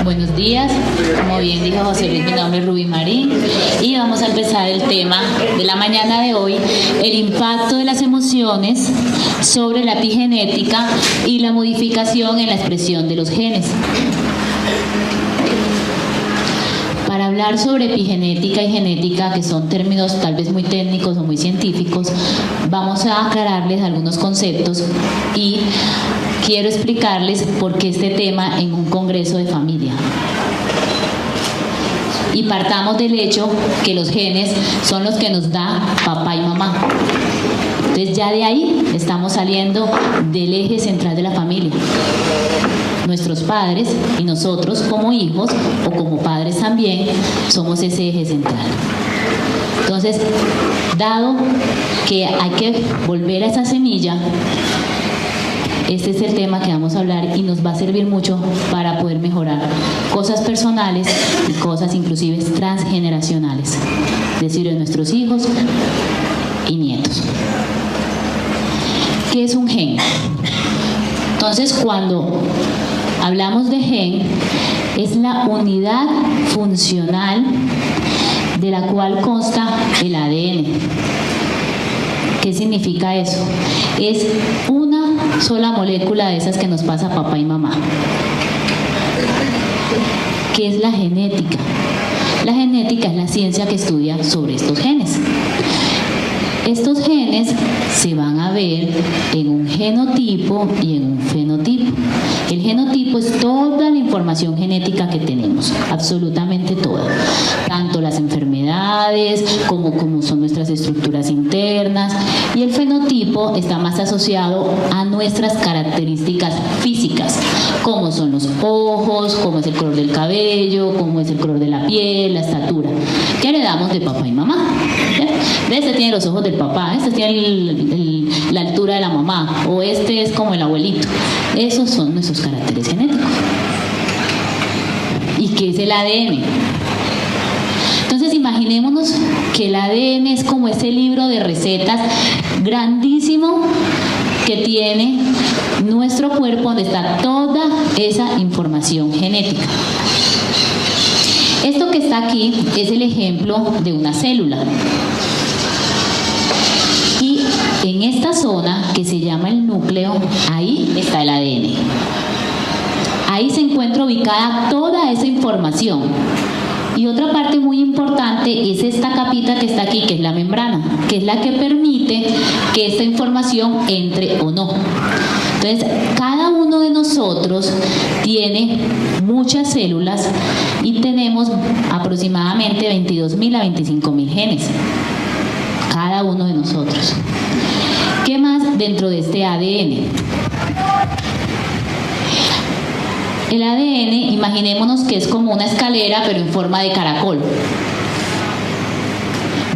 Buenos días, como bien dijo José Luis, mi nombre es Rubí Marín y vamos a empezar el tema de la mañana de hoy, el impacto de las emociones sobre la epigenética y la modificación en la expresión de los genes. Para hablar sobre epigenética y genética, que son términos tal vez muy técnicos o muy científicos, vamos a aclararles algunos conceptos y quiero explicarles por qué este tema en un congreso de familia. Y partamos del hecho que los genes son los que nos da papá y mamá. Entonces ya de ahí estamos saliendo del eje central de la familia. Nuestros padres y nosotros como hijos o como padres también somos ese eje central. Entonces, dado que hay que volver a esa semilla, este es el tema que vamos a hablar y nos va a servir mucho para poder mejorar cosas personales y cosas inclusive transgeneracionales, es decir, de nuestros hijos y nietos. ¿Qué es un gen? Entonces, cuando hablamos de gen, es la unidad funcional de la cual consta el ADN. ¿Qué significa eso? Es una sola molécula de esas que nos pasa a papá y mamá. ¿Qué es la genética? La genética es la ciencia que estudia sobre estos genes. Estos genes se van a ver en un genotipo y en un fenotipo. El genotipo es toda la información genética que tenemos, absolutamente toda. Tanto las enfermedades como son nuestras estructuras internas. Y el fenotipo está más asociado a nuestras características físicas, como son los ojos, como es el color del cabello, como es el color de la piel, la estatura, que heredamos de papá y mamá. Este tiene los ojos del papá, este tiene la altura de la mamá, o este es como el abuelito. Esos son nuestros caracteres genéticos. ¿Y qué es el ADN? Entonces imaginémonos que el ADN es como ese libro de recetas grandísimo que tiene nuestro cuerpo, donde está toda esa información genética. Esto que está aquí es el ejemplo de una célula. Y en esta zona, que se llama el núcleo, ahí está el ADN. Ahí se encuentra ubicada toda esa información. Y otra parte muy importante es esta capita que está aquí, que es la membrana, que es la que permite que esta información entre o no. Entonces, cada uno de nosotros tiene muchas células y tenemos aproximadamente 22.000 a 25.000 genes. Cada uno de nosotros. ¿Qué más dentro de este ADN? El ADN, imaginémonos que es como una escalera, pero en forma de caracol.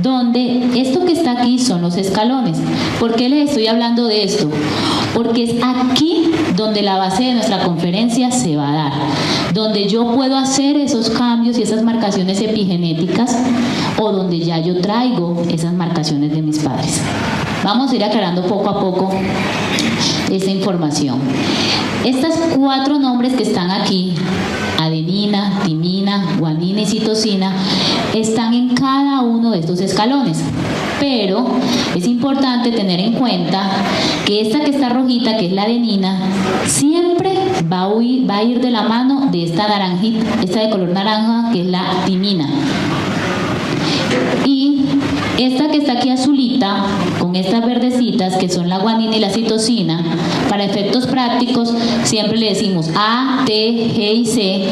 Donde esto que está aquí son los escalones. ¿Por qué les estoy hablando de esto? Porque es aquí donde la base de nuestra conferencia se va a dar, donde yo puedo hacer esos cambios y esas marcaciones epigenéticas, o donde ya yo traigo esas marcaciones de mis padres. Vamos a ir aclarando poco a poco esta información. Estos 4 nombres que están aquí, adenina, timina, guanina y citosina, están en cada uno de estos escalones. Pero es importante tener en cuenta que esta que está rojita, que es la adenina, siempre va a ir de la mano de esta naranjita, esta de color naranja, que es la timina. Y esta que está aquí azulita, con estas verdecitas, que son la guanina y la citosina, para efectos prácticos siempre le decimos A, T, G y C.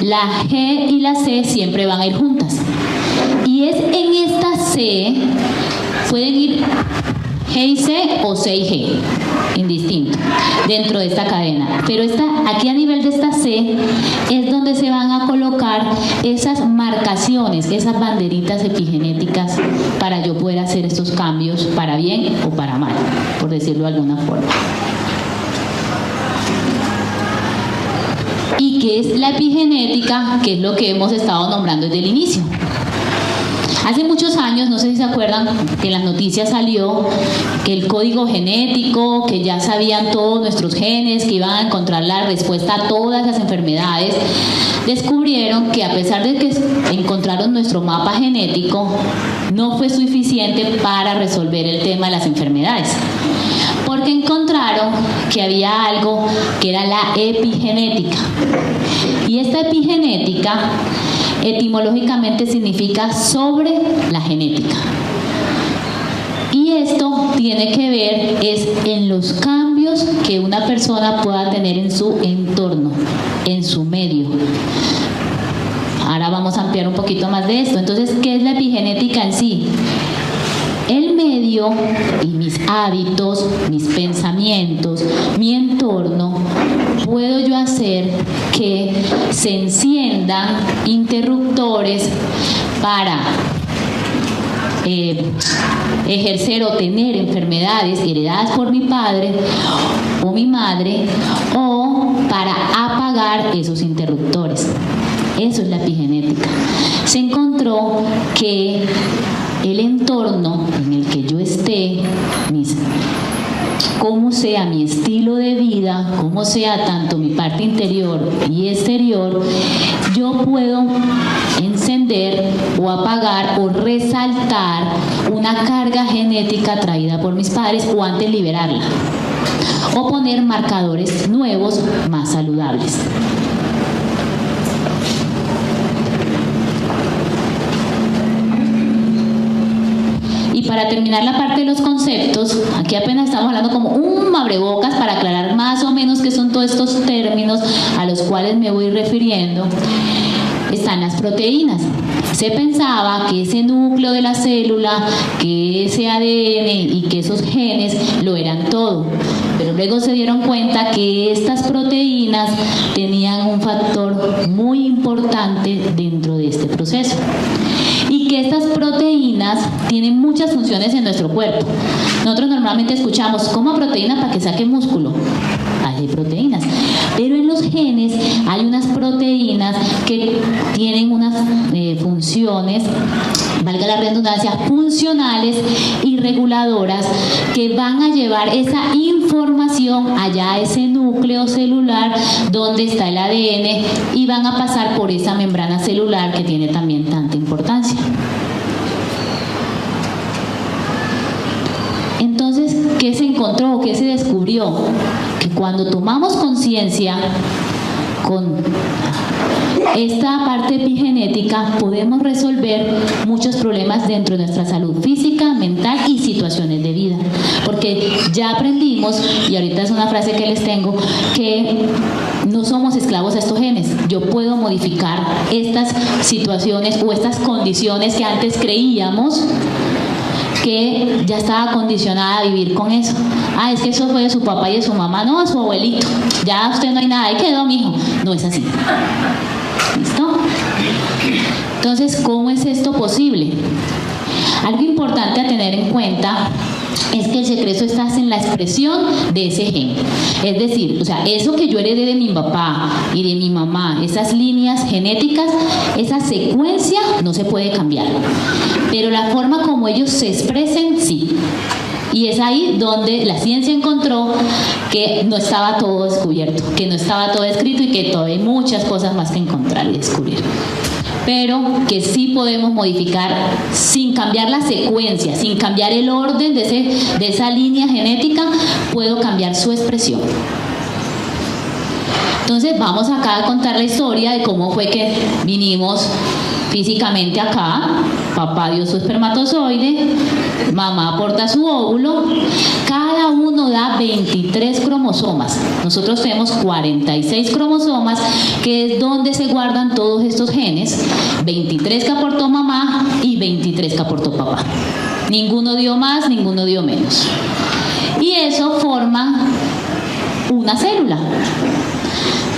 La G y la C siempre van a ir juntas. Y es en esta C, pueden ir G y C o C y G, indistinto, dentro de esta cadena. Pero aquí a nivel de esta C es donde se van a colocar esas marcaciones, esas banderitas epigenéticas, para yo poder hacer estos cambios para bien o para mal, por decirlo de alguna forma. ¿Y qué es la epigenética? Que es lo que hemos estado nombrando desde el inicio. Hace muchos años, no sé si se acuerdan, que en las noticias salió que el código genético, que ya sabían todos nuestros genes, que iban a encontrar la respuesta a todas las enfermedades. Descubrieron que a pesar de que encontraron nuestro mapa genético, no fue suficiente para resolver el tema de las enfermedades. Porque encontraron que había algo que era la epigenética. Y esta epigenética etimológicamente significa sobre la genética. Y esto tiene que ver es en los cambios que una persona pueda tener en su entorno, en su medio. Ahora vamos a ampliar un poquito más de esto. Entonces, ¿qué es la epigenética en sí? El medio y mis hábitos, mis pensamientos, mi entorno, puedo yo hacer que se enciendan interruptores para ejercer o tener enfermedades heredadas por mi padre o mi madre, o para apagar esos interruptores. Eso es la epigenética. Se encontró que el entorno en el que yo esté, cómo sea mi estilo de vida, cómo sea tanto mi parte interior y exterior, yo puedo encender o apagar o resaltar una carga genética traída por mis padres o antes liberarla, o poner marcadores nuevos más saludables. Y para terminar la parte de los conceptos, aquí apenas estamos hablando como un abrebocas para aclarar más o menos qué son todos estos términos a los cuales me voy refiriendo. Están las proteínas. Se pensaba que ese núcleo de la célula, que ese ADN y que esos genes lo eran todo. Pero luego se dieron cuenta que estas proteínas tenían un factor muy importante dentro de este proceso. Y que estas proteínas tienen muchas funciones en nuestro cuerpo. Nosotros normalmente escuchamos, coma proteína para que saque músculo. Hay proteínas. Pero en los genes hay unas proteínas que tienen unas funciones, valga la redundancia, funcionales y reguladoras que van a llevar esa información allá a ese núcleo celular donde está el ADN y van a pasar por esa membrana celular que tiene también tanta importancia. Entonces, ¿qué se encontró? ¿Qué se descubrió? Que cuando tomamos conciencia con esta parte epigenética podemos resolver muchos problemas dentro de nuestra salud física, mental y situaciones de vida. Porque ya aprendimos, y ahorita es una frase que les tengo, que no somos esclavos a estos genes. Yo puedo modificar estas situaciones o estas condiciones que antes creíamos que ya estaba condicionada a vivir con eso. Ah, es que eso fue de su papá y de su mamá, no, de su abuelito. Ya usted no hay nada, ahí quedó, mijo. No es así. ¿Listo? Entonces, ¿cómo es esto posible? Algo importante a tener en cuenta es que el secreto está en la expresión de ese gen. Es decir, o sea, eso que yo heredé de mi papá y de mi mamá, esas líneas genéticas, esa secuencia no se puede cambiar. Pero la forma como ellos se expresen, sí. Y es ahí donde la ciencia encontró que no estaba todo descubierto, que no estaba todo escrito y que todavía hay muchas cosas más que encontrar y descubrir. Pero que sí podemos modificar sin cambiar la secuencia, sin cambiar el orden de esa línea genética, puedo cambiar su expresión. Entonces vamos acá a contar la historia de cómo fue que vinimos físicamente acá. Papá dio su espermatozoide, mamá aporta su óvulo, cada uno da 23 cromosomas. Nosotros tenemos 46 cromosomas, que es donde se guardan todos estos genes, 23 que aportó mamá y 23 que aportó papá. Ninguno dio más, ninguno dio menos. Y eso forma una célula.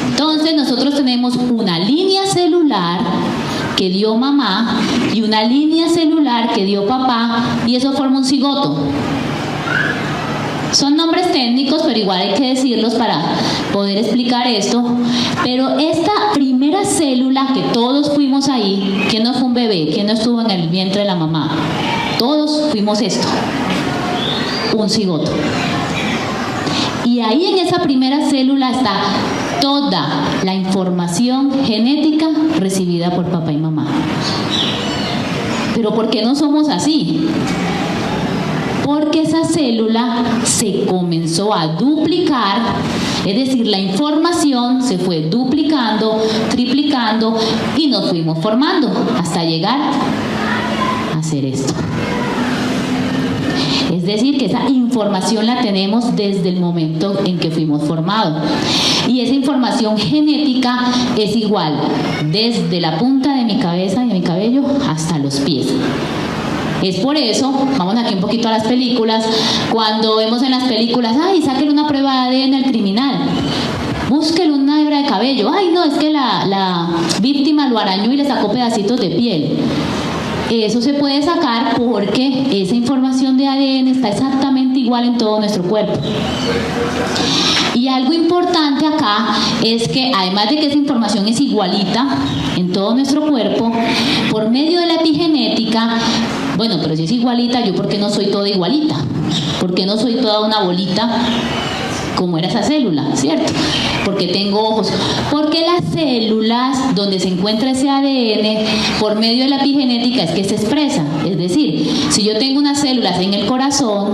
Entonces nosotros tenemos una línea celular que dio mamá y una línea celular que dio papá, y eso forma un cigoto. Son nombres técnicos, pero igual hay que decirlos para poder explicar esto. Pero esta primera célula que todos fuimos ahí, ¿quién no fue un bebé? ¿Quién no estuvo en el vientre de la mamá? Todos fuimos esto, un cigoto. Y ahí en esa primera célula está toda la información genética recibida por papá y mamá. Pero ¿por qué no somos así? Porque esa célula se comenzó a duplicar, es decir, la información se fue duplicando, triplicando y nos fuimos formando hasta llegar a hacer esto. Es decir, que esa información la tenemos desde el momento en que fuimos formados. Y esa información genética es igual desde la punta de mi cabeza y de mi cabello hasta los pies. Es por eso, vamos aquí un poquito a las películas, cuando vemos en las películas, ay, sáquenle una prueba de ADN al criminal, búsquenle una hebra de cabello, ay no, es que la víctima lo arañó y le sacó pedacitos de piel. Eso se puede sacar porque esa información de ADN está exactamente igual en todo nuestro cuerpo. Y algo importante acá es que además de que esa información es igualita en todo nuestro cuerpo, por medio de la epigenética, bueno, pero si es igualita, ¿yo por qué no soy toda igualita? ¿Por qué no soy toda una bolita como era esa célula, cierto? Porque tengo ojos. Porque las células donde se encuentra ese ADN, por medio de la epigenética, es que se expresa. Es decir, si yo tengo unas células en el corazón,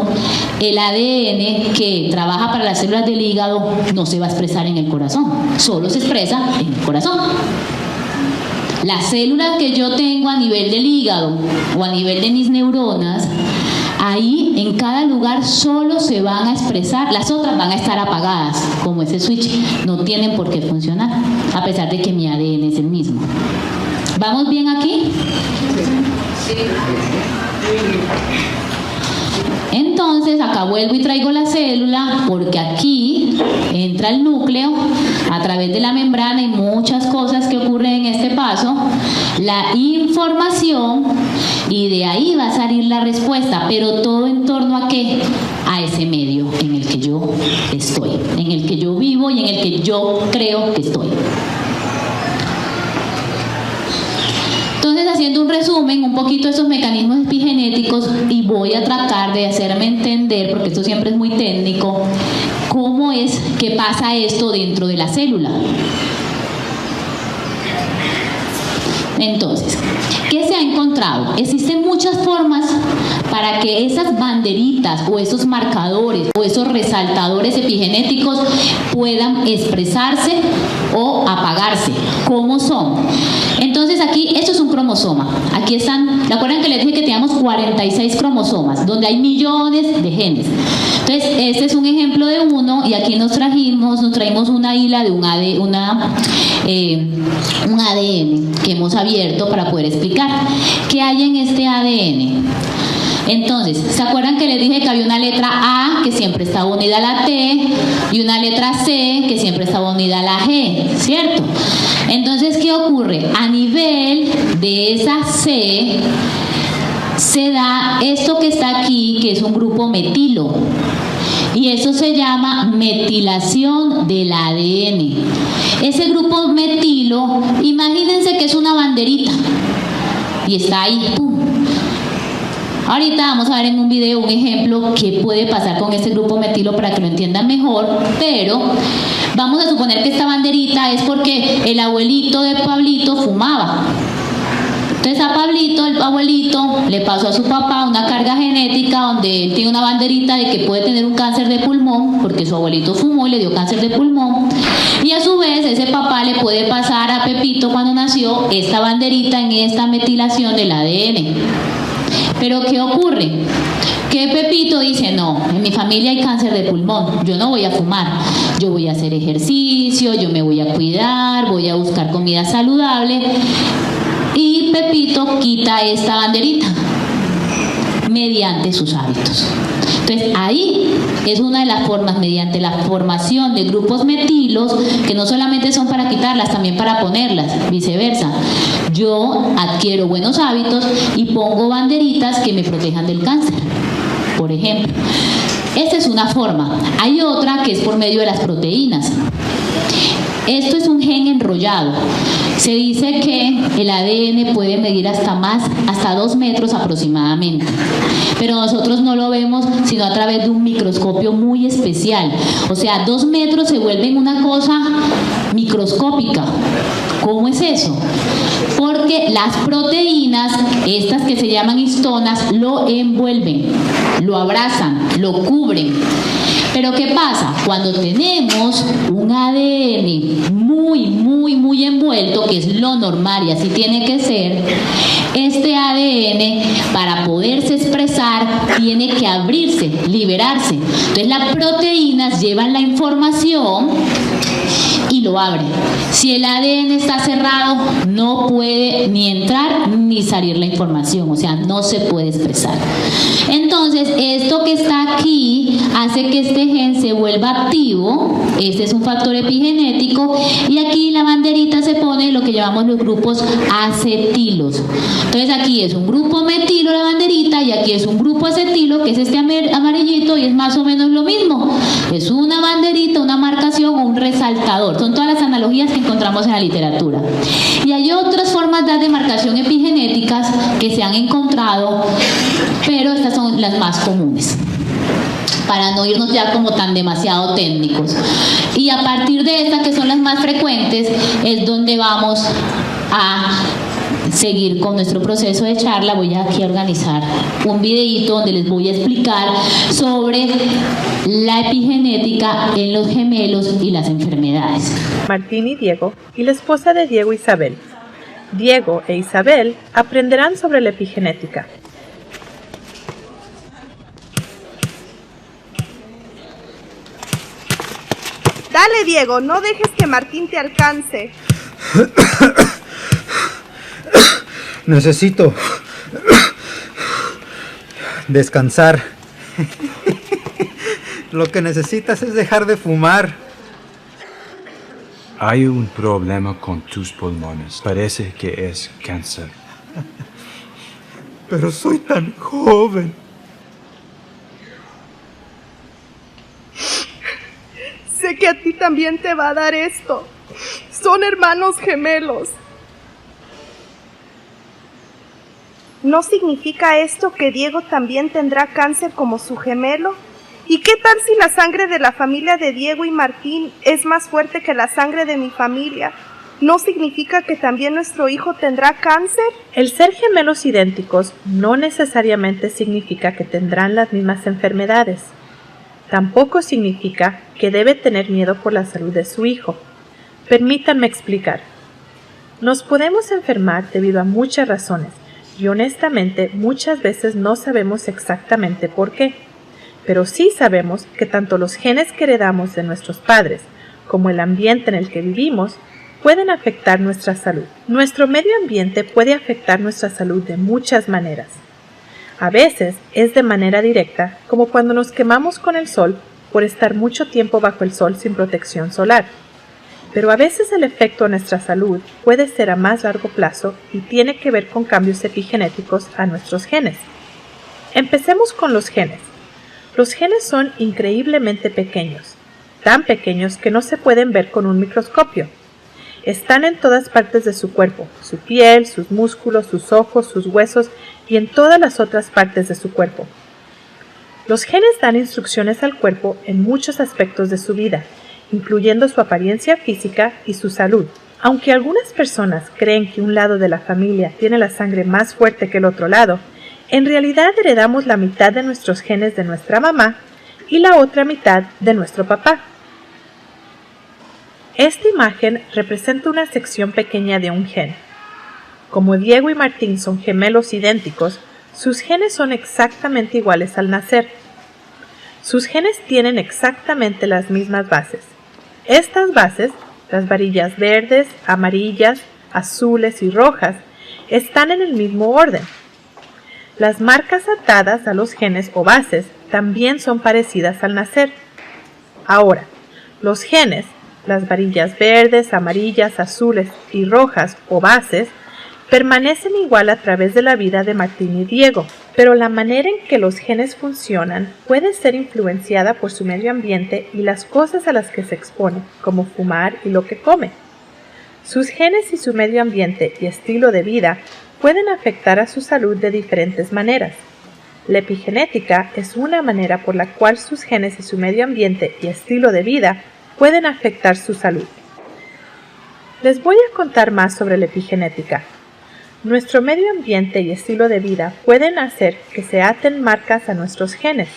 el ADN que trabaja para las células del hígado no se va a expresar en el corazón, solo se expresa en el corazón. Las células que yo tengo a nivel del hígado o a nivel de mis neuronas, ahí en cada lugar solo se van a expresar, las otras van a estar apagadas, como ese switch, no tienen por qué funcionar, a pesar de que mi ADN es el mismo. ¿Vamos bien aquí? Sí. Entonces acá vuelvo y traigo la célula porque aquí entra el núcleo a través de la membrana y muchas cosas que ocurren en este paso, la información, y de ahí va a salir la respuesta, pero todo en torno a ¿qué? A ese medio en el que yo estoy, en el que yo vivo y en el que yo creo que estoy. Entonces, haciendo un resumen, un poquito de esos mecanismos epigenéticos, y voy a tratar de hacerme entender, porque esto siempre es muy técnico, cómo es que pasa esto dentro de la célula. Entonces, ¿qué se ha encontrado? Existen muchas formas para que esas banderitas o esos marcadores o esos resaltadores epigenéticos puedan expresarse o apagarse. ¿Cómo son? Entonces aquí, esto es un cromosoma. Aquí están, ¿se acuerdan que les dije que teníamos 46 cromosomas, donde hay millones de genes? Entonces, este es un ejemplo de uno, y aquí nos traímos una hila de un ADN que hemos abierto para poder explicar qué hay en este ADN. Entonces, ¿se acuerdan que les dije que había una letra A que siempre estaba unida a la T y una letra C que siempre estaba unida a la G, ¿cierto? Entonces, ¿qué ocurre? A nivel de esa C se da esto que está aquí, que es un grupo metilo, y eso se llama metilación del ADN. Ese grupo metilo, imagínense que es una banderita y está ahí, ¡pum! Ahorita vamos a ver en un video un ejemplo qué puede pasar con este grupo metilo para que lo entiendan mejor, pero vamos a suponer que esta banderita es porque el abuelito de Pablito fumaba. Entonces a Pablito, el abuelito, le pasó a su papá una carga genética donde él tiene una banderita de que puede tener un cáncer de pulmón porque su abuelito fumó y le dio cáncer de pulmón, y a su vez ese papá le puede pasar a Pepito cuando nació esta banderita en esta metilación del ADN. Pero ¿qué ocurre? Que Pepito dice, no, en mi familia hay cáncer de pulmón, yo no voy a fumar, yo voy a hacer ejercicio, yo me voy a cuidar, voy a buscar comida saludable, y Pepito quita esta banderita mediante sus hábitos. Entonces ahí es una de las formas, mediante la formación de grupos metilos, que no solamente son para quitarlas, también para ponerlas, viceversa. Yo adquiero buenos hábitos y pongo banderitas que me protejan del cáncer, por ejemplo. Esta es una una forma. Hay otra que es por medio de las proteínas. Esto es un gen enrollado. Se dice que el ADN puede medir hasta 2 metros aproximadamente, pero nosotros no lo vemos sino a través de un microscopio muy especial. O sea, 2 metros se vuelven una cosa microscópica. ¿Cómo es eso? Porque las proteínas, estas que se llaman histonas, lo envuelven, lo abrazan, lo cubren. Pero ¿qué pasa? Cuando tenemos un ADN muy envuelto, que es lo normal y así tiene que ser, este ADN para poderse expresar tiene que abrirse, liberarse. Entonces las proteínas llevan la información y lo abren. Si el ADN está cerrado, no puede ni entrar ni salir la información, o sea, no se puede expresar. Entonces, esto que está aquí hace que este gen se vuelva activo. Este es un factor epigenético y aquí la banderita se pone lo que llamamos los grupos acetilos. Entonces aquí es un grupo metilo la banderita y aquí es un grupo acetilo, que es este amarillito, y es más o menos lo mismo. Es una banderita, una marcación o un resaltador. Son todas las analogías que encontramos en la literatura. Y hay otras formas de demarcación epigenéticas que se han encontrado, pero estas son las más comunes, para no irnos ya como tan demasiado técnicos. Y a partir de estas, que son las más frecuentes, es donde vamos a seguir con nuestro proceso de charla. Voy aquí a organizar un videíto donde les voy a explicar sobre la epigenética en los gemelos y las enfermedades. Martín y Diego, y la esposa de Diego, Isabel. Diego e Isabel aprenderán sobre la epigenética. Dale, Diego, no dejes que Martín te alcance. Necesito descansar. Lo que necesitas es dejar de fumar. Hay un problema con tus pulmones. Parece que es cáncer. Pero soy tan joven. Sé que a ti también te va a dar esto. Son hermanos gemelos. ¿No significa esto que Diego también tendrá cáncer como su gemelo? ¿Y qué tal si la sangre de la familia de Diego y Martín es más fuerte que la sangre de mi familia? ¿No significa que también nuestro hijo tendrá cáncer? El ser gemelos idénticos no necesariamente significa que tendrán las mismas enfermedades. Tampoco significa que debe tener miedo por la salud de su hijo. Permítanme explicar. Nos podemos enfermar debido a muchas razones y honestamente muchas veces no sabemos exactamente por qué. Pero sí sabemos que tanto los genes que heredamos de nuestros padres como el ambiente en el que vivimos pueden afectar nuestra salud. Nuestro medio ambiente puede afectar nuestra salud de muchas maneras. A veces es de manera directa, como cuando nos quemamos con el sol por estar mucho tiempo bajo el sol sin protección solar. Pero a veces el efecto a nuestra salud puede ser a más largo plazo y tiene que ver con cambios epigenéticos a nuestros genes. Empecemos con los genes. Los genes son increíblemente pequeños, tan pequeños que no se pueden ver con un microscopio. Están en todas partes de su cuerpo, su piel, sus músculos, sus ojos, sus huesos y en todas las otras partes de su cuerpo. Los genes dan instrucciones al cuerpo en muchos aspectos de su vida, incluyendo su apariencia física y su salud. Aunque algunas personas creen que un lado de la familia tiene la sangre más fuerte que el otro lado, en realidad heredamos la mitad de nuestros genes de nuestra mamá y la otra mitad de nuestro papá. Esta imagen representa una sección pequeña de un gen. Como Diego y Martín son gemelos idénticos, sus genes son exactamente iguales al nacer. Sus genes tienen exactamente las mismas bases. Estas bases, las varillas verdes, amarillas, azules y rojas, están en el mismo orden. Las marcas atadas a los genes o bases también son parecidas al nacer. Ahora, los genes, las varillas verdes, amarillas, azules y rojas o bases, permanecen igual a través de la vida de Martín y Diego, Pero la manera en que los genes funcionan puede ser influenciada por su medio ambiente y las cosas a las que se expone, como fumar y lo que come. Sus genes y su medio ambiente y estilo de vida pueden afectar a su salud de diferentes maneras. La epigenética es una manera por la cual sus genes y su medio ambiente y estilo de vida pueden afectar su salud. Les voy a contar más sobre la epigenética. Nuestro medio ambiente y estilo de vida pueden hacer que se aten marcas a nuestros genes.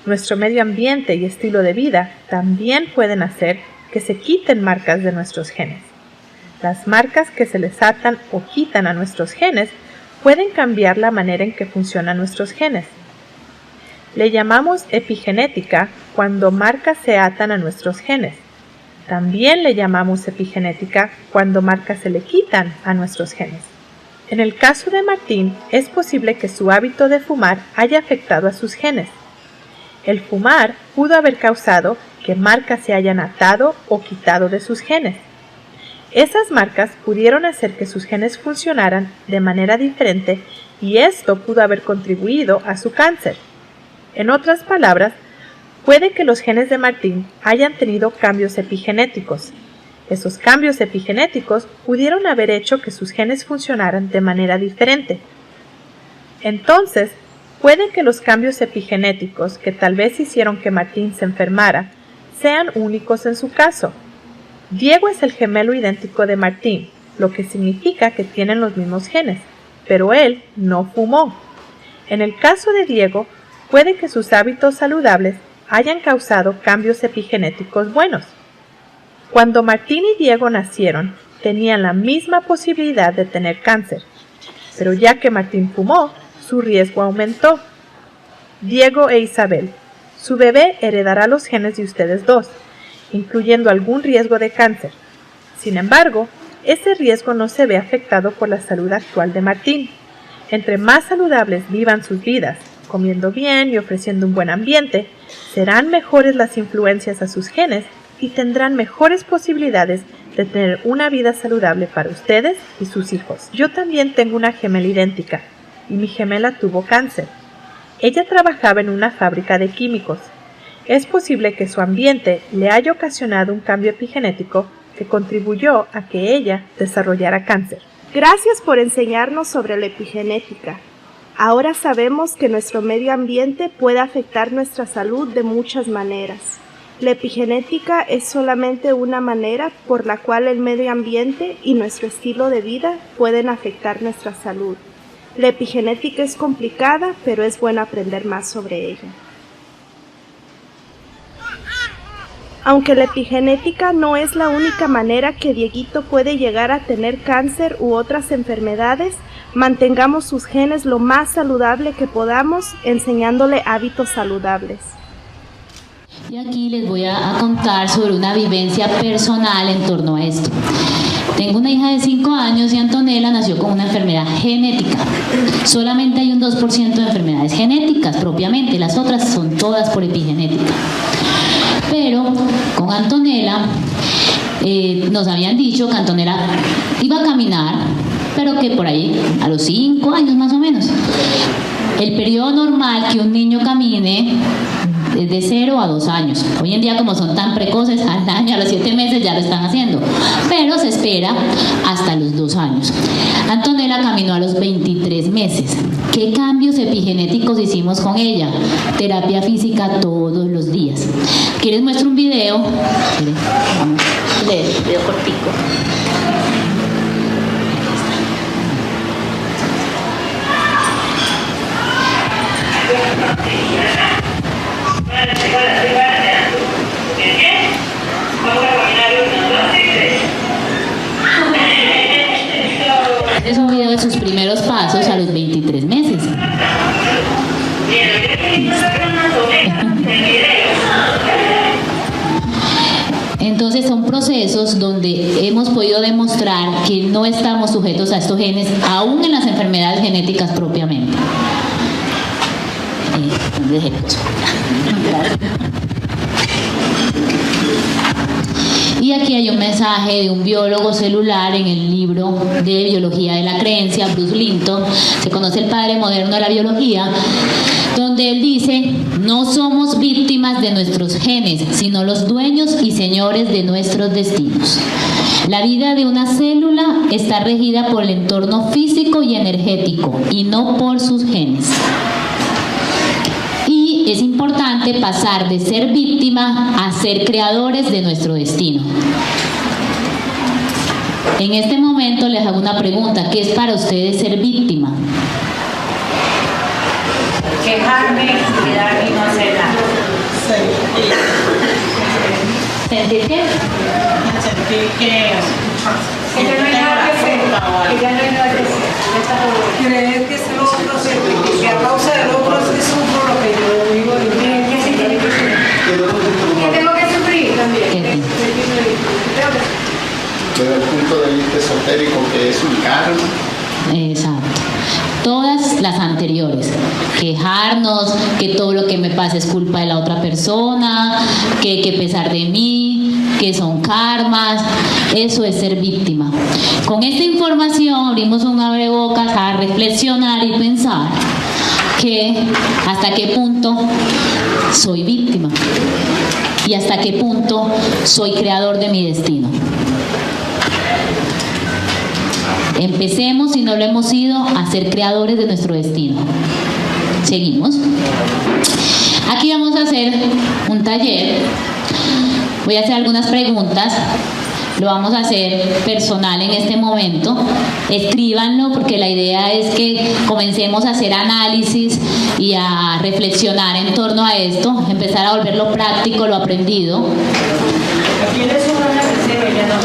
Nuestro medio ambiente y estilo de vida también pueden hacer que se quiten marcas de nuestros genes. Las marcas que se les atan o quitan a nuestros genes pueden cambiar la manera en que funcionan nuestros genes. Le llamamos epigenética cuando marcas se atan a nuestros genes. También le llamamos epigenética cuando marcas se le quitan a nuestros genes. En el caso de Martín, es posible que su hábito de fumar haya afectado a sus genes. El fumar pudo haber causado que marcas se hayan atado o quitado de sus genes. Esas marcas pudieron hacer que sus genes funcionaran de manera diferente y esto pudo haber contribuido a su cáncer. En otras palabras, puede que los genes de Martín hayan tenido cambios epigenéticos. Esos cambios epigenéticos pudieron haber hecho que sus genes funcionaran de manera diferente. Entonces, puede que los cambios epigenéticos que tal vez hicieron que Martín se enfermara sean únicos en su caso. Diego es el gemelo idéntico de Martín, lo que significa que tienen los mismos genes, pero él no fumó. En el caso de Diego, puede que sus hábitos saludables hayan causado cambios epigenéticos buenos. Cuando Martín y Diego nacieron, tenían la misma posibilidad de tener cáncer, pero ya que Martín fumó, su riesgo aumentó. Diego e Isabel, su bebé heredará los genes de ustedes dos, incluyendo algún riesgo de cáncer. Sin embargo, ese riesgo no se ve afectado por la salud actual de Martín. Entre más saludables vivan sus vidas, comiendo bien y ofreciendo un buen ambiente, serán mejores las influencias a sus genes y tendrán mejores posibilidades de tener una vida saludable para ustedes y sus hijos. Yo también tengo una gemela idéntica y mi gemela tuvo cáncer. Ella trabajaba en una fábrica de químicos. Es posible que su ambiente le haya ocasionado un cambio epigenético que contribuyó a que ella desarrollara cáncer. Gracias por enseñarnos sobre la epigenética. Ahora sabemos que nuestro medio ambiente puede afectar nuestra salud de muchas maneras. La epigenética es solamente una manera por la cual el medio ambiente y nuestro estilo de vida pueden afectar nuestra salud. La epigenética es complicada, pero es bueno aprender más sobre ella. Aunque la epigenética no es la única manera que Dieguito puede llegar a tener cáncer u otras enfermedades, mantengamos sus genes lo más saludable que podamos, enseñándole hábitos saludables. Y aquí les voy a contar sobre una vivencia personal en torno a esto. Tengo una hija de 5 años y Antonella nació con una enfermedad genética. Solamente hay un 2% de enfermedades genéticas propiamente, las otras son todas por epigenética. Pero con Antonella nos habían dicho que Antonella iba a caminar, pero que por ahí a los 5 años más o menos. El periodo normal que un niño camine es de 0 a 2 años. Hoy en día, como son tan precoces, al año, a los 7 meses ya lo están haciendo, pero se espera hasta los 2 años. Antonella caminó a los 23 meses. ¿Qué cambios epigenéticos hicimos con ella? Terapia física todos los días. Aquí les muestro un video. Vamos, video cortico. Es un video de sus primeros pasos a los 23 meses. Entonces son procesos donde hemos podido demostrar que no estamos sujetos a estos genes, aún en las enfermedades genéticas propiamente. Y Y aquí hay un mensaje de un biólogo celular en el libro de Biología de la Creencia, Bruce Linton, se conoce el padre moderno de la biología, donde él dice: no somos víctimas de nuestros genes, sino los dueños y señores de nuestros destinos. La vida de una célula está regida por el entorno físico y energético y no por sus genes. Y es importante pasar de ser víctima a ser creadores de nuestro destino. En este momento les hago una pregunta: ¿qué es para ustedes ser víctima? Quejarme, quedarme y no hacer nada. ¿Sentir qué? Sentir que ya no hay nada que hacer, que ya no hay nada que hacer. Creer que es lo otro, que a causa del otro es sufro lo que yo digo y que sí tiene que ser. Que tengo que sufrir también. Desde el punto de vista esotérico, que es un karma. Exacto. Todas las anteriores, quejarnos, que todo lo que me pasa es culpa de la otra persona, que hay que pesar de mí, que son karmas, eso es ser víctima. Con esta información abrimos un abrebocas a reflexionar y pensar que hasta qué punto soy víctima y hasta qué punto soy creador de mi destino. Empecemos, si no lo hemos sido, a ser creadores de nuestro destino. Seguimos. Aquí vamos a hacer un taller. Voy a hacer algunas preguntas. Lo vamos a hacer personal en este momento. Escríbanlo porque la idea es que comencemos a hacer análisis y a reflexionar en torno a esto, empezar a volverlo práctico, lo aprendido. ¿Tienes una lapicera? Ya no.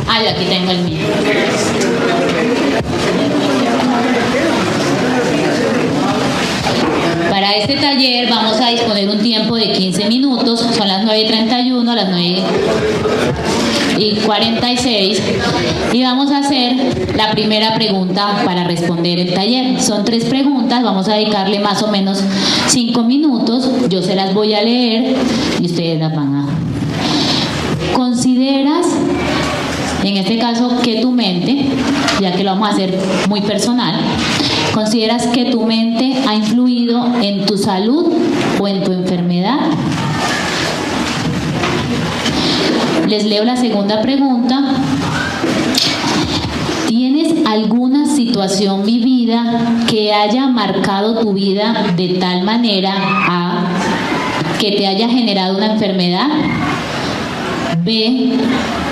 Ah, yo aquí tengo el mío. Para este taller vamos a disponer un tiempo de 15 minutos, son las 9:31, las 9:46, y vamos a hacer la primera pregunta para responder el taller. Son 3 preguntas, vamos a dedicarle más o menos 5 minutos, yo se las voy a leer y ustedes las van a... ¿Consideras, en este caso, que tu mente, ya que lo vamos a hacer muy personal, consideras que tu mente ha influido en tu salud o en tu enfermedad? Les leo la segunda pregunta. ¿Tienes alguna situación vivida que haya marcado tu vida de tal manera a que te haya generado una enfermedad? B,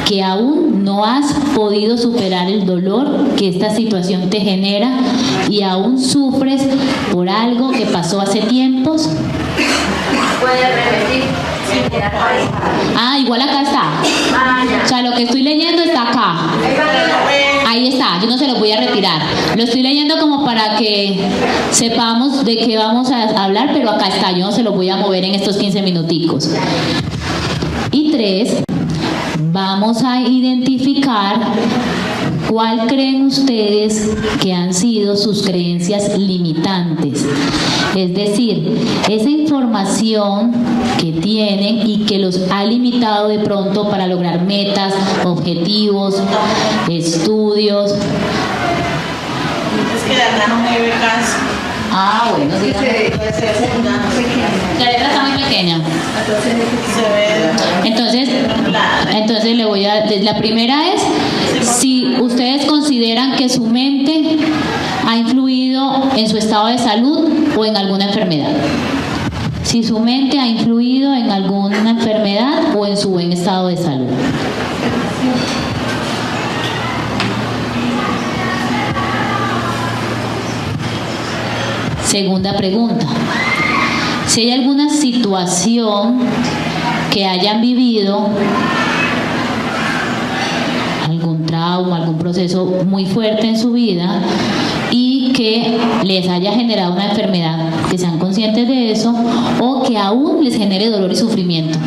que aún no has podido superar el dolor que esta situación te genera y aún sufres por algo que pasó hace tiempos. ¿Puedes repetir? Ah, igual acá está. O sea, lo que estoy leyendo está acá. Ahí está, yo no se lo voy a retirar. Lo estoy leyendo como para que sepamos de qué vamos a hablar, pero acá está, yo no se lo voy a mover en estos 15 minuticos. Y 3, vamos a identificar cuál creen ustedes que han sido sus creencias limitantes. Es decir, esa información que tienen y que los ha limitado de pronto para lograr metas, objetivos, estudios. Es que la verdad no me ve caso. Ah, bueno, sí. La letra está muy pequeña. Entonces le voy a... La primera es si ustedes consideran que su mente ha influido en su estado de salud o en alguna enfermedad. Si su mente ha influido en alguna enfermedad o en su buen estado de salud. Segunda pregunta. Si hay alguna situación que hayan vivido, algún trauma, algún proceso muy fuerte en su vida y que les haya generado una enfermedad, que sean conscientes de eso o que aún les genere dolor y sufrimiento.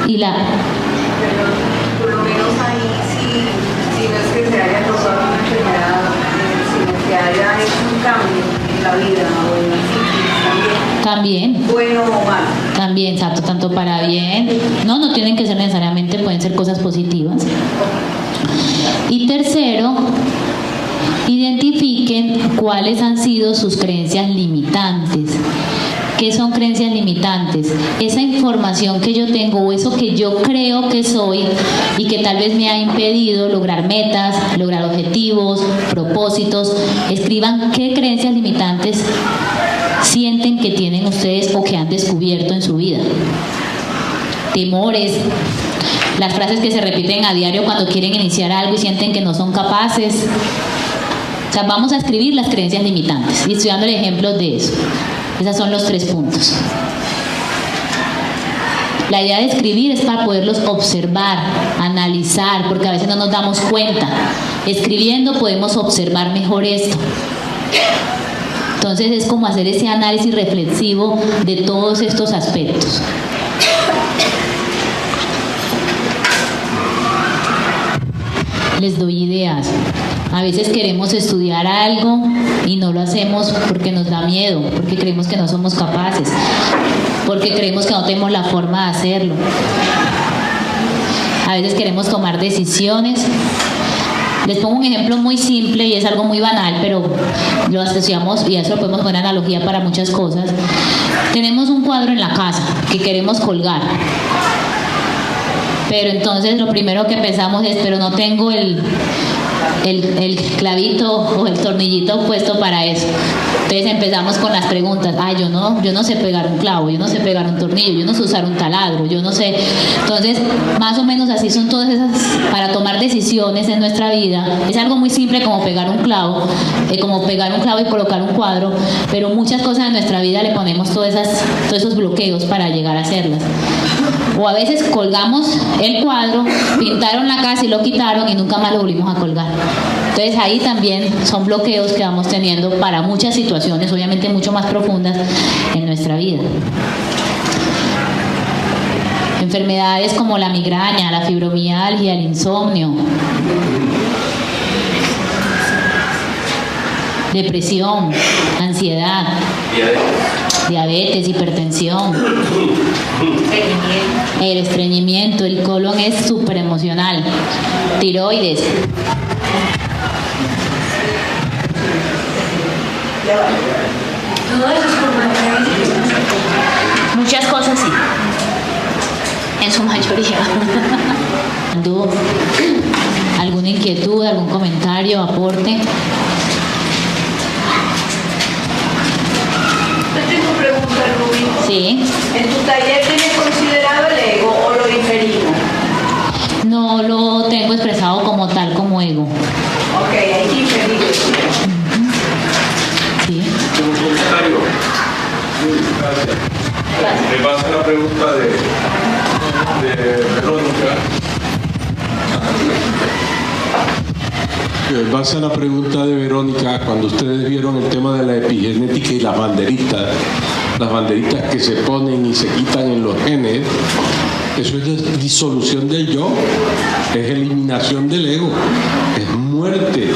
Y por lo menos ahí la vida o en la psiquis También. bueno o malo. También, exacto, tanto para bien. No tienen que ser necesariamente, pueden ser cosas positivas. Y tercero, identifiquen cuáles han sido sus creencias limitantes. ¿Qué son creencias limitantes? Esa información que yo tengo o eso que yo creo que soy y que tal vez me ha impedido lograr metas, lograr objetivos, propósitos. Escriban qué creencias limitantes sienten que tienen ustedes o que han descubierto en su vida. Temores, las frases que se repiten a diario cuando quieren iniciar algo y sienten que no son capaces. O sea, vamos a escribir las creencias limitantes y estoy dando ejemplos de eso. Esos son los 3 puntos. La idea de escribir es para poderlos observar, analizar, porque a veces no nos damos cuenta. Escribiendo podemos observar mejor esto. Entonces es como hacer ese análisis reflexivo de todos estos aspectos. Les doy ideas. A veces queremos estudiar algo y no lo hacemos porque nos da miedo, porque creemos que no somos capaces, porque creemos que no tenemos la forma de hacerlo. A veces queremos tomar decisiones. Les pongo un ejemplo muy simple y es algo muy banal, pero lo asociamos y eso lo podemos poner analogía para muchas cosas. Tenemos un cuadro en la casa que queremos colgar. Pero entonces lo primero que pensamos es, pero no tengo el clavito o el tornillito puesto para eso. Entonces empezamos con las preguntas. Yo no sé pegar un clavo, yo no sé pegar un tornillo, yo no sé usar un taladro, yo no sé. Entonces, más o menos así son todas esas, para tomar decisiones en nuestra vida. Es algo muy simple como pegar un clavo y colocar un cuadro, pero muchas cosas en nuestra vida le ponemos todos esos bloqueos para llegar a hacerlas. O a veces colgamos el cuadro, pintaron la casa y lo quitaron y nunca más lo volvimos a colgar. Entonces ahí también son bloqueos que vamos teniendo para muchas situaciones, obviamente mucho más profundas en nuestra vida. Enfermedades como la migraña, la fibromialgia, el insomnio, depresión, ansiedad, diabetes, hipertensión, el estreñimiento, el colon es súper emocional, tiroides. Todo eso es por Muchas cosas sí, en su mayoría. ¿Alguna inquietud, algún comentario, aporte? Tengo preguntas, Rubí. Sí. ¿En tu taller tienes considerado el ego o lo inferimos? No lo tengo expresado como tal, como ego. Ok, hay que inferir eso. Sí. Un comentario. Gracias. Me pasa la pregunta de Verónica. En base a la pregunta de Verónica, cuando ustedes vieron el tema de la epigenética y las banderitas que se ponen y se quitan en los genes, eso es disolución del yo, es eliminación del ego, es muerte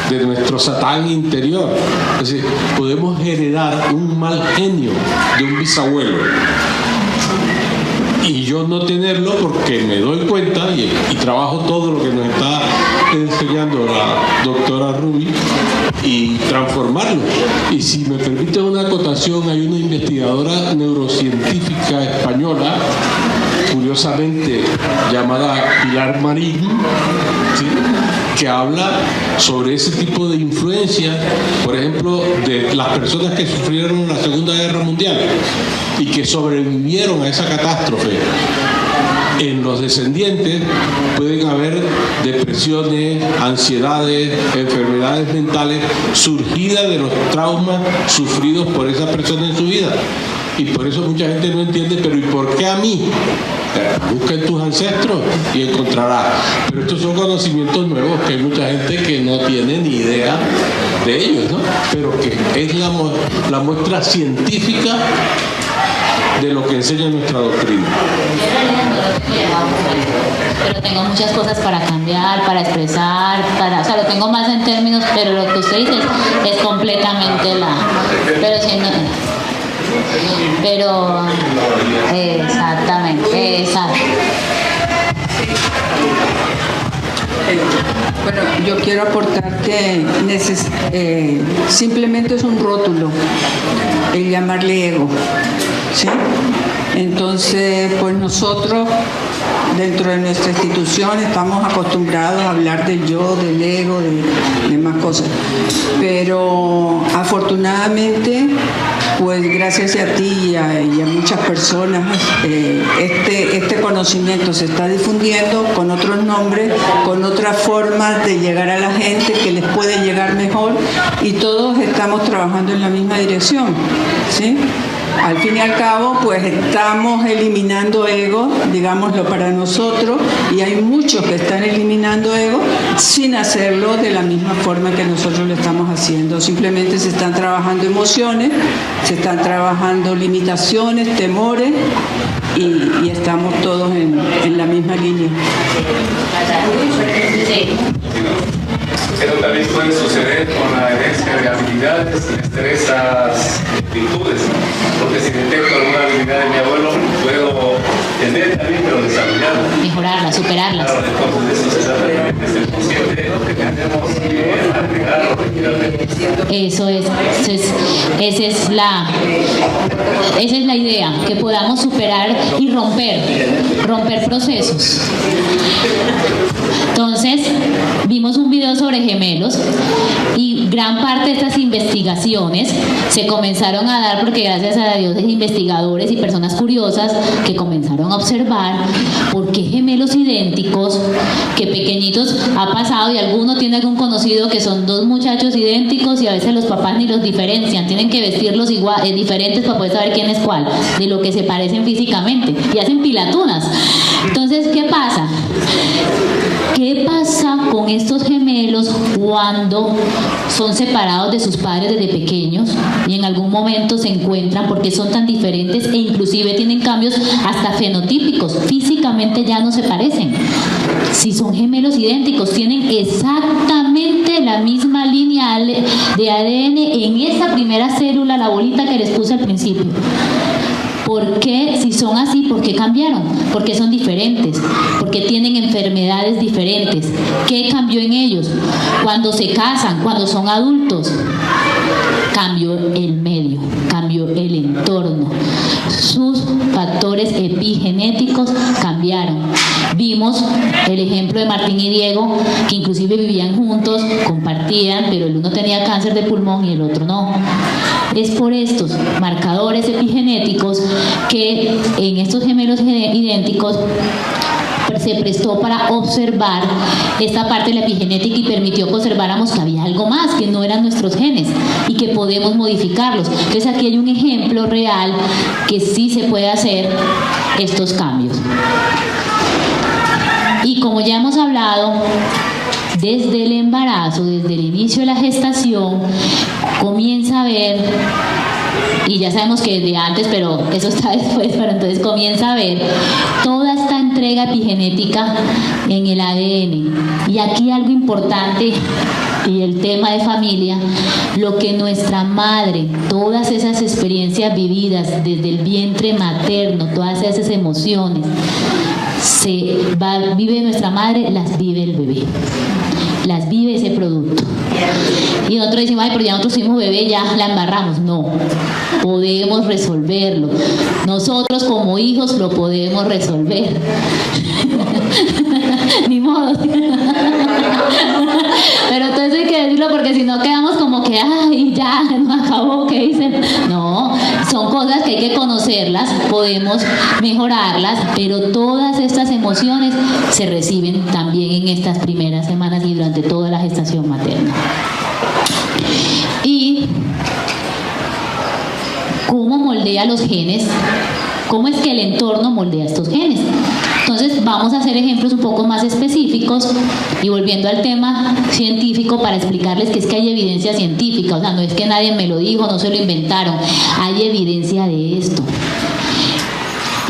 de nuestro Satán interior. Es decir, podemos heredar un mal genio de un bisabuelo y yo no tenerlo porque me doy cuenta y trabajo todo lo que nos está enseñando la doctora Ruby y transformarlo. Y si me permite una acotación, hay una investigadora neurocientífica española, curiosamente llamada Pilar Marín, ¿sí?, que habla sobre ese tipo de influencia, por ejemplo, de las personas que sufrieron la Segunda Guerra Mundial y que sobrevivieron a esa catástrofe. En los descendientes pueden haber depresiones, ansiedades, enfermedades mentales surgidas de los traumas sufridos por esa persona en su vida. Y por eso mucha gente no entiende, pero ¿y por qué a mí? Busca en tus ancestros y encontrarás. Pero estos son conocimientos nuevos que hay mucha gente que no tiene ni idea de ellos, ¿no? Pero que es la muestra científica de lo que enseña nuestra doctrina. Pero pero tengo muchas cosas para cambiar, para expresar, o sea, lo tengo más en términos, pero lo que usted dice es completamente pero si no, pero exactamente, exacto. Bueno, yo quiero aportar que simplemente es un rótulo el llamarle ego, ¿sí? Entonces, pues nosotros dentro de nuestra institución estamos acostumbrados a hablar del yo, del ego, de más cosas, pero afortunadamente, pues gracias a ti y a muchas personas, este conocimiento se está difundiendo con otros nombres, con otras formas de llegar a la gente que les puede llegar mejor, y todos estamos trabajando en la misma dirección, ¿sí? Al fin y al cabo, pues estamos eliminando ego, digámoslo para nosotros, y hay muchos que están eliminando ego sin hacerlo de la misma forma que nosotros lo estamos haciendo. Simplemente se están trabajando emociones, se están trabajando limitaciones, temores, y estamos todos en la misma línea. Eso también puede suceder con la herencia de habilidades y destrezas, virtudes, porque si detecto alguna habilidad de mi abuelo, puedo tener también, pero desarrollarla. Mejorarlas, superarlas. Claro, entonces eso se trata de ser consciente de lo que tenemos que agregar o retirar. Eso esa es la idea, que podamos superar y romper procesos. Entonces, vimos un video sobre gemelos y gran parte de estas investigaciones se comenzaron a dar porque gracias a Dios hay investigadores y personas curiosas que comenzaron a observar por qué gemelos idénticos, que pequeñitos ha pasado, y alguno tiene algún conocido que son dos muchachos idénticos y a veces los papás ni los diferencian, tienen que vestirlos diferentes para poder saber quién es cuál, de lo que se parecen físicamente, y hacen pilatunas. Entonces, ¿qué pasa? ¿Qué pasa con estos gemelos cuando son separados de sus padres desde pequeños y en algún momento se encuentran, porque son tan diferentes e inclusive tienen cambios hasta fenotípicos, físicamente ya no se parecen? Si son gemelos idénticos, tienen exactamente la misma línea de ADN en esa primera célula, la bolita que les puse al principio. ¿Por qué? Si son así, ¿por qué cambiaron? Porque son diferentes, porque tienen enfermedades diferentes. ¿Qué cambió en ellos? Cuando se casan, cuando son adultos, cambió el medio, cambió el entorno. Sus factores epigenéticos cambiaron. Vimos el ejemplo de Martín y Diego, que inclusive vivían juntos, compartían, pero el uno tenía cáncer de pulmón y el otro no. Es por estos marcadores epigenéticos que en estos gemelos idénticos se prestó para observar esta parte de la epigenética y permitió que observáramos que había algo más, que no eran nuestros genes y que podemos modificarlos. Entonces aquí hay un ejemplo real que sí se puede hacer estos cambios. Y como ya hemos hablado, desde el embarazo, desde el inicio de la gestación, comienza a ver, y ya sabemos que desde antes, pero eso está después, pero entonces comienza a ver toda esta entrega epigenética en el ADN. Y aquí algo importante, y el tema de familia, lo que nuestra madre, todas esas experiencias vividas desde el vientre materno, todas esas emociones, vive nuestra madre, las vive el bebé, las vive ese producto. Y nosotros decimos, ay, pero ya nosotros fuimos bebé, ya la embarramos. No, podemos resolverlo. Nosotros como hijos lo podemos resolver. Ni modo. Pero entonces hay que decirlo, porque si no quedamos como que, ay, ya, no acabó, ¿qué dicen? No, son cosas que hay que conocerlas, podemos mejorarlas, pero todas estas emociones se reciben también en estas primeras semanas y durante toda la gestación materna. Y ¿cómo moldea los genes? ¿Cómo es que el entorno moldea estos genes? Entonces vamos a hacer ejemplos un poco más específicos y volviendo al tema científico para explicarles que es que hay evidencia científica, o sea, no es que nadie me lo dijo, no se lo inventaron, hay evidencia de esto.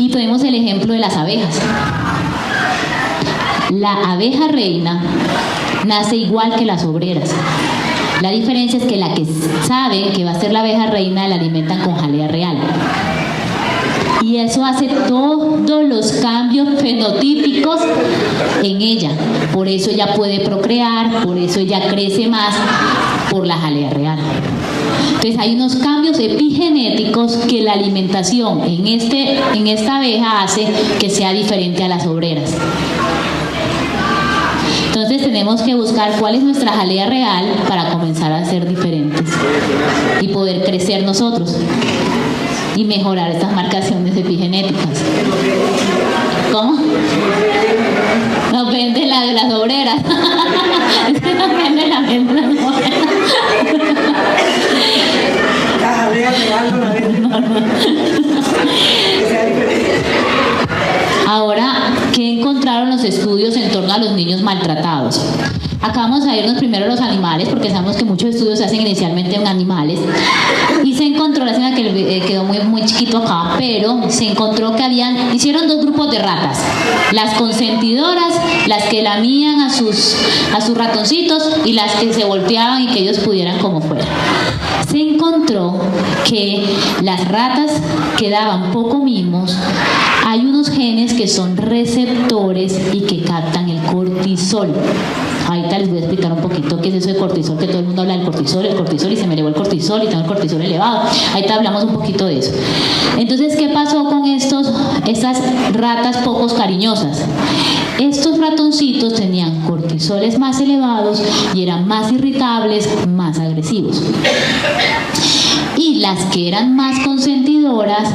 Y ponemos el ejemplo de las abejas. La abeja reina nace igual que las obreras. La diferencia es que la que sabe que va a ser la abeja reina la alimentan con jalea real. Y eso hace todos los cambios fenotípicos en ella. Por eso ella puede procrear, por eso ella crece más, por la jalea real. Entonces hay unos cambios epigenéticos que la alimentación en esta abeja hace que sea diferente a las obreras. Entonces tenemos que buscar cuál es nuestra jalea real para comenzar a ser diferentes y poder crecer nosotros y mejorar estas marcaciones epigenéticas. ¿Cómo? Nos vende la de las obreras. Es que nos vende la de las obreras. La jalea real no la vende. Ahora, ¿qué encontraron los estudios en torno a los niños maltratados? Acá vamos a irnos primero a los animales, porque sabemos que muchos estudios se hacen inicialmente en animales. Y se encontró, la escena que quedó muy chiquito acá, pero se encontró que hicieron dos grupos de ratas. Las consentidoras, las que lamían a sus ratoncitos, y las que se volteaban y que ellos pudieran como fuera. Se encontró que las ratas que daban poco mimos, hay unos genes que son receptores y que captan el cortisol. Ahorita les voy a explicar un poquito qué es eso de cortisol, que todo el mundo habla del cortisol, y se me elevó el cortisol y tengo el cortisol elevado. Ahorita hablamos un poquito de eso. Entonces, ¿qué pasó con estas ratas pocos cariñosas? Estos ratoncitos tenían cortisoles más elevados y eran más irritables, más agresivos. Y las que eran más consentidoras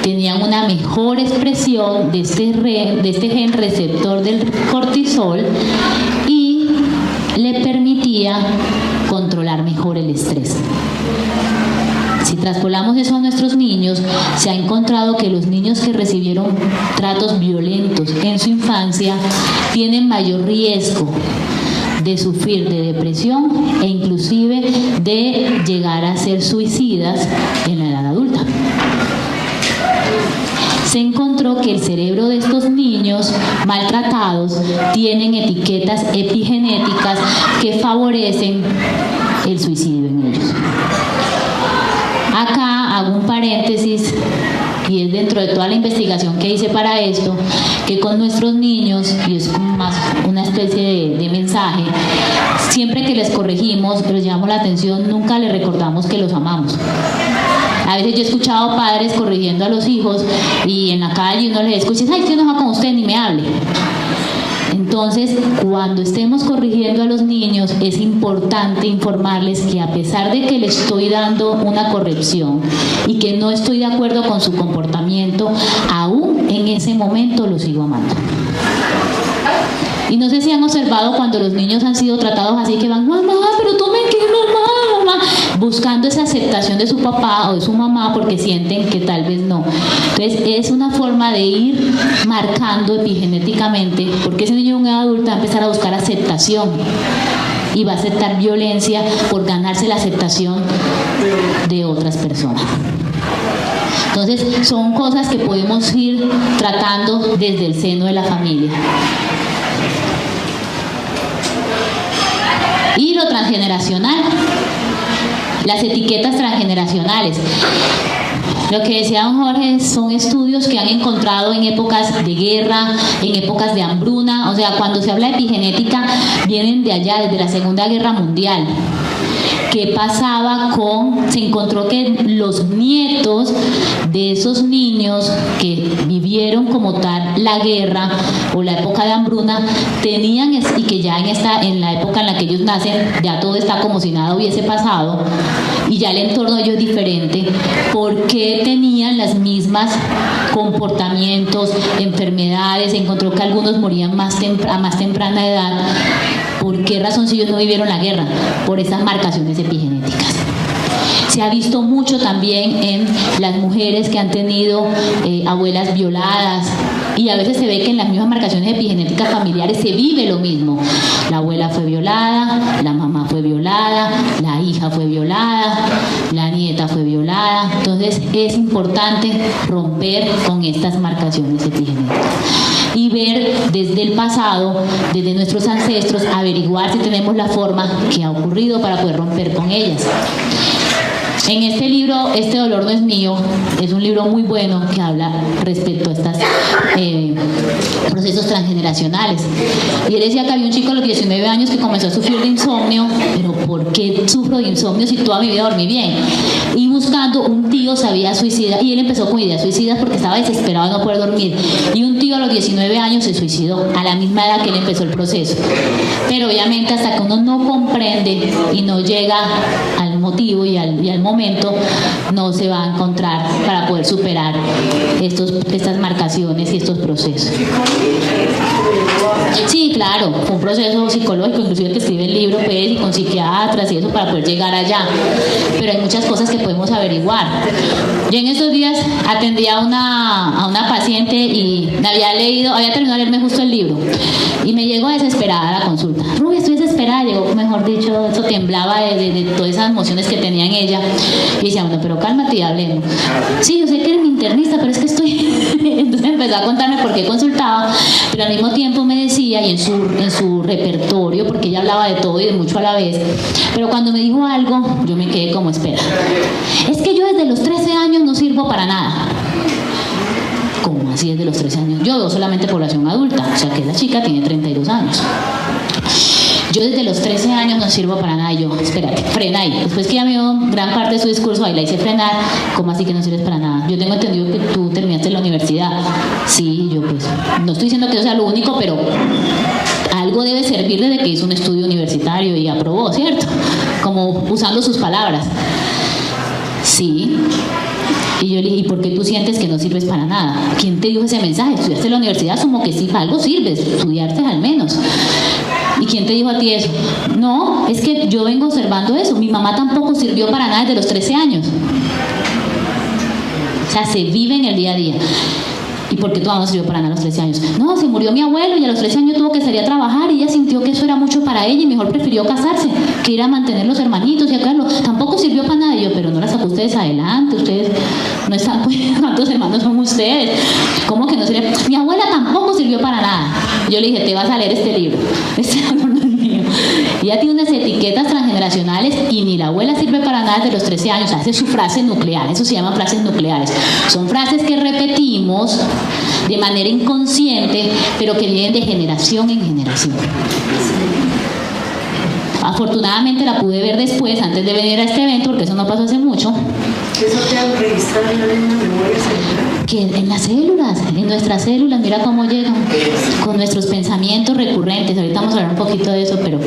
tenían una mejor expresión de este gen receptor del cortisol y le permitía controlar mejor el estrés. Si traspolamos eso a nuestros niños, se ha encontrado que los niños que recibieron tratos violentos en su infancia tienen mayor riesgo de sufrir de depresión e inclusive de llegar a ser suicidas en la edad adulta. Se encontró que el cerebro de estos niños maltratados tienen etiquetas epigenéticas que favorecen el suicidio en ellos. Acá hago un paréntesis, y es dentro de toda la investigación que hice para esto, que con nuestros niños, y es más una especie de mensaje, siempre que les corregimos, les llamamos la atención, nunca les recordamos que los amamos. A veces yo he escuchado padres corrigiendo a los hijos y en la calle uno les escucha, ay, estoy enojado con usted, ni me hable. Entonces, cuando estemos corrigiendo a los niños, es importante informarles que a pesar de que le estoy dando una corrección y que no estoy de acuerdo con su comportamiento, aún en ese momento lo sigo amando. Y no sé si han observado cuando los niños han sido tratados así, que van, mamá, pero tú me quieres, mamá, buscando esa aceptación de su papá o de su mamá porque sienten que tal vez no. Entonces es una forma de ir marcando epigenéticamente, porque ese niño en edad adulta va a empezar a buscar aceptación y va a aceptar violencia por ganarse la aceptación de otras personas. Entonces son cosas que podemos ir tratando desde el seno de la familia. Y lo transgeneracional, las etiquetas transgeneracionales. Lo que decía don Jorge son estudios que han encontrado en épocas de guerra, en épocas de hambruna. O sea, cuando se habla de epigenética, vienen de allá, desde la Segunda Guerra Mundial. ¿Qué pasaba se encontró que los nietos de esos niños que vivieron como tal la guerra o la época de hambruna tenían, y que ya en la época en la que ellos nacen ya todo está como si nada hubiese pasado y ya el entorno de ellos es diferente, porque tenían las mismas comportamientos, enfermedades? Se encontró que algunos morían a más temprana edad. ¿Por qué razón si ellos no vivieron la guerra? Por esas marcaciones epigenéticas. Se ha visto mucho también en las mujeres que han tenido abuelas violadas, y a veces se ve que en las mismas marcaciones epigenéticas familiares se vive lo mismo. La abuela fue violada, la mamá fue violada, la hija fue violada, la nieta fue violada. Entonces es importante romper con estas marcaciones epigenéticas y ver volver desde el pasado, desde nuestros ancestros, averiguar si tenemos la forma que ha ocurrido para poder romper con ellas. En este libro, Este dolor no es mío, es un libro muy bueno que habla respecto a estos procesos transgeneracionales. Y él decía que había un chico a los 19 años que comenzó a sufrir de insomnio, pero ¿por qué sufro de insomnio si toda mi vida dormí bien? Y buscando, un tío se había suicidado, y él empezó con ideas suicidas porque estaba desesperado de no poder dormir. Y un tío a los 19 años se suicidó, a la misma edad que él empezó el proceso. Pero obviamente hasta que uno no comprende y no llega al motivo y al momento, no se va a encontrar para poder superar estas marcaciones y estos procesos. Sí, claro, fue un proceso psicológico, inclusive que escribe el libro, pues, y con psiquiatras y eso para poder llegar allá. Pero hay muchas cosas que podemos averiguar. Yo en estos días atendí a una paciente y había terminado de leerme justo el libro y me llegó desesperada a la consulta. Rubí, estoy desesperada, llegó, mejor dicho, eso temblaba de todas esas emociones que tenía en ella. Y decía, bueno, pero cálmate y hablemos. Sí, yo sé que eres mi internista, pero es que estoy... Entonces empezó a contarme por qué consultaba, pero al mismo tiempo me decía, y en su repertorio, porque ella hablaba de todo y de mucho a la vez, pero cuando me dijo algo, yo me quedé como, espera, es que yo desde los 13 años no sirvo para nada. ¿Cómo así desde los 13 años? Yo veo solamente población adulta, o sea que la chica tiene 32 años. Yo desde los 13 años no sirvo para nada. Y yo, espérate, frena ahí. Después que ya me dio gran parte de su discurso, ahí la hice frenar. ¿Cómo así que no sirves para nada? Yo tengo entendido que tú terminaste la universidad. Sí, yo pues, no estoy diciendo que eso sea lo único, pero algo debe servir desde que hizo un estudio universitario y aprobó, ¿cierto? Como usando sus palabras. Sí. Y yo le dije, ¿y por qué tú sientes que no sirves para nada? ¿Quién te dijo ese mensaje? ¿Estudiaste en la universidad? Asumo que sí, para algo sirves, estudiarte al menos. ¿Y quién te dijo a ti eso? No, es que yo vengo observando eso. Mi mamá tampoco sirvió para nada desde los 13 años. O sea, se vive en el día a día. ¿Y por qué tu mamá no sirvió para nada a los 13 años? No, se murió mi abuelo y a los 13 años tuvo que salir a trabajar y ella sintió que eso era mucho para ella y mejor prefirió casarse que ir a mantener los hermanitos y a Carlos. Tampoco sirvió para nada. Y yo, pero no la sacó ustedes adelante, ustedes no están, pues, ¿cuántos hermanos son ustedes? ¿Cómo que no sirvió? Mi abuela tampoco sirvió para nada. Yo le dije, te vas a leer este libro. Este no es mío. Y ella tiene unas etiquetas transgeneracionales y ni la abuela sirve para nada desde los 13 años. Hace su frase nuclear, eso se llama frases nucleares. Son frases que repetimos de manera inconsciente, pero que vienen de generación en generación. Afortunadamente la pude ver después, antes de venir a este evento, porque eso no pasó hace mucho. ¿Eso te han registrado en la memoria celular? Que en las células, en nuestras células, mira cómo llegan, con nuestros pensamientos recurrentes. Ahorita vamos a hablar un poquito de eso, pero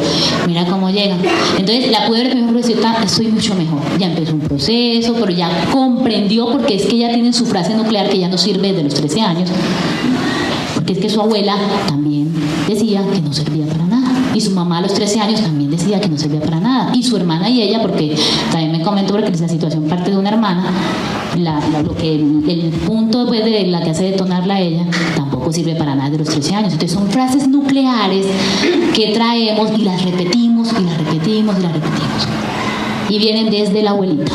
mira cómo llegan. Entonces la pude ver primero y decir, estoy mucho mejor. Ya empezó un proceso, pero ya comprendió, porque es que ya tienen su frase nuclear que ya no sirve desde los 13 años. Porque es que su abuela también decía que no servía para nada. Y su mamá a los 13 años también decía que no servía para nada. Y su hermana y ella, porque también me comentó, porque esa situación parte de una hermana, el punto pues, de la que hace detonarla a ella, tampoco sirve para nada de los 13 años. Entonces son frases nucleares que traemos y las repetimos y las repetimos y las repetimos. Y vienen desde la abuelita.